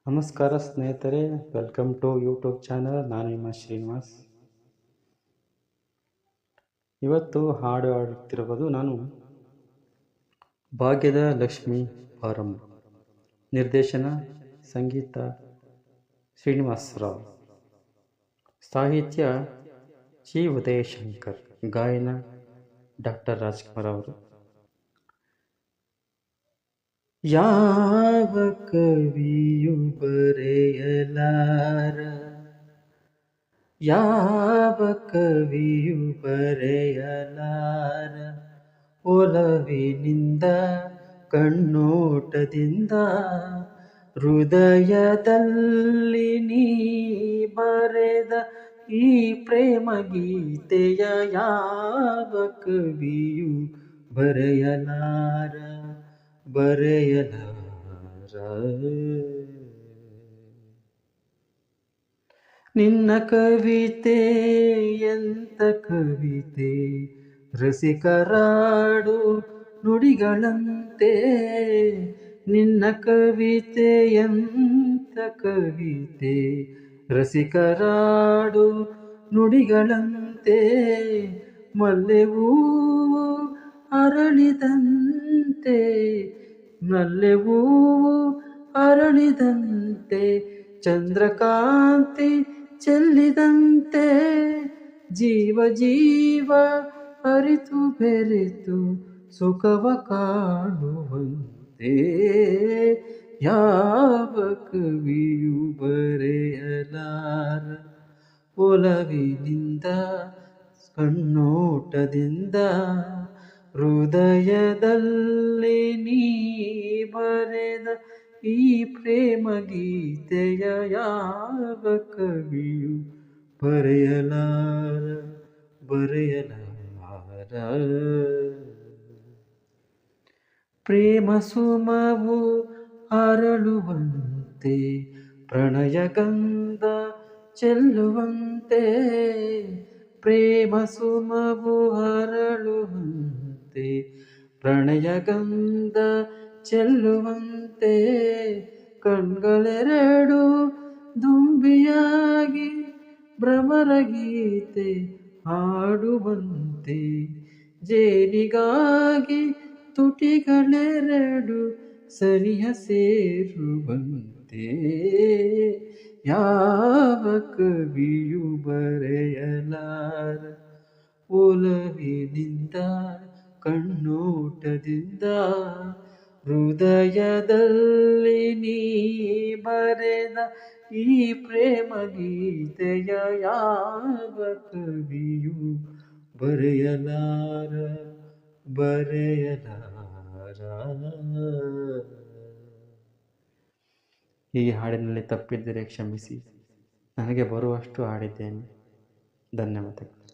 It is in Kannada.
ನಮಸ್ಕಾರ ಸ್ನೇಹಿತರೆ, ವೆಲ್ಕಮ್ ಟು ಯೂಟ್ಯೂಬ್ ಚಾನಲ್. ನಾನು ನಿಮ್ಮ ಶ್ರೀನಿವಾಸ್. ಇವತ್ತು ಹಾಡು ಹಾಡುತ್ತಿರುವುದು ನಾನು. ಭಾಗ್ಯದ ಲಕ್ಷ್ಮಿ ಬಾರಮ್ಮ. ನಿರ್ದೇಶನ ಸಂಗೀತ ಶ್ರೀನಿವಾಸ್ ರಾವ್. ಸಾಹಿತ್ಯ ಜಿ ಉದಯಶಂಕರ್. ಗಾಯನ ಡಾಕ್ಟರ್ ರಾಜ್ಕುಮಾರ್ ಅವರು. ಯಾವ ಕವಿಯು ಬರೆಯಲಾರ, ಯಾವ ಕವಿಯು ಬರೆಯಲಾರ, ಒಲವಿನಿಂದ ಕಣ್ಣೋಟದಿಂದ ಹೃದಯದಲ್ಲಿ ನೀ ಬರೆದ ಈ ಪ್ರೇಮ ಗೀತೆಯ ಯಾವ ಕವಿಯು ಬರೆಯಲಾರ, ಬರೆಯಲಾರ. ನಿನ್ನ ಕವಿತೆ ಎಂತ ಕವಿತೆ, ರಸಿಕರಾಡು ನುಡಿಗಳಂತೆ. ನಿನ್ನ ಕವಿತೆ ಎಂತ ಕವಿತೆ, ರಸಿಕರಾಡು ನುಡಿಗಳಂತೆ. ಮಲ್ಲೆವೂ ಅರಳಿದಂತೆ, ಮಲ್ಲೆವೂ ಅರಳಿದಂತೆ, ಚಂದ್ರಕಾಂತಿ ಚೆಲ್ಲಿದಂತೆ, ಜೀವ ಜೀವ ಅರಿತು ಬೆರೆತು ಸುಖವ ಕಾಣುವಂತೆ. ಯಾವ ಕವಿಯು ಬರೆಯಲಾರ, ಒಲವಿನಿಂದ ಕಣ್ಣೋಟದಿಂದ ಹೃದಯದಲ್ಲಿ ನೀ ಬರೆದ ಈ ಪ್ರೇಮ ಗೀತೆಯ ಯಾವ ಕವಿಯು ಬರೆಯಲಾರ, ಬರೆಯಲಾರ. ಪ್ರೇಮ ಸುಮವು ಅರಳುವಂತೆ, ಪ್ರಣಯ ಗಂಧ ಚೆಲ್ಲುವಂತೆ. ಪ್ರೇಮ ಸುಮವು ಅರಳುವಂತೆ, ಪ್ರಣಯ ಗಂಧ ಚೆಲ್ಲುವಂತೆ. ಕಣ್ಗಳೆರಡು ದುಂಬಿಯಾಗಿ ಭ್ರಮರ ಗೀತೆ ಹಾಡುವಂತೆ, ಜೇನಿಗಾಗಿ ತುಟಿಗಳೆರಡು ಸನಿಹ ಸೇರುವಂತೆ. ಯಾವ ಕವಿಯು ಬರೆಯಲಾರ, ಒಲವಿನಿಂದ ಕಣ್ಣೋಟದಿಂದ ಹೃದಯದಲ್ಲಿ ನೀ ಬರೆದ ಈ ಪ್ರೇಮ ಗೀತೆಯ ಯಾವ ಕವಿಯು ಬರೆಯಲಾರ, ಬರೆಯಲಾರ. ಈ ಹಾಡಿನಲ್ಲಿ ತಪ್ಪಿದ್ದರೆ ಕ್ಷಮಿಸಿ, ನನಗೆ ಬರುವಷ್ಟು ಹಾಡಿದ್ದೇನೆ. ಧನ್ಯವಾದಗಳು.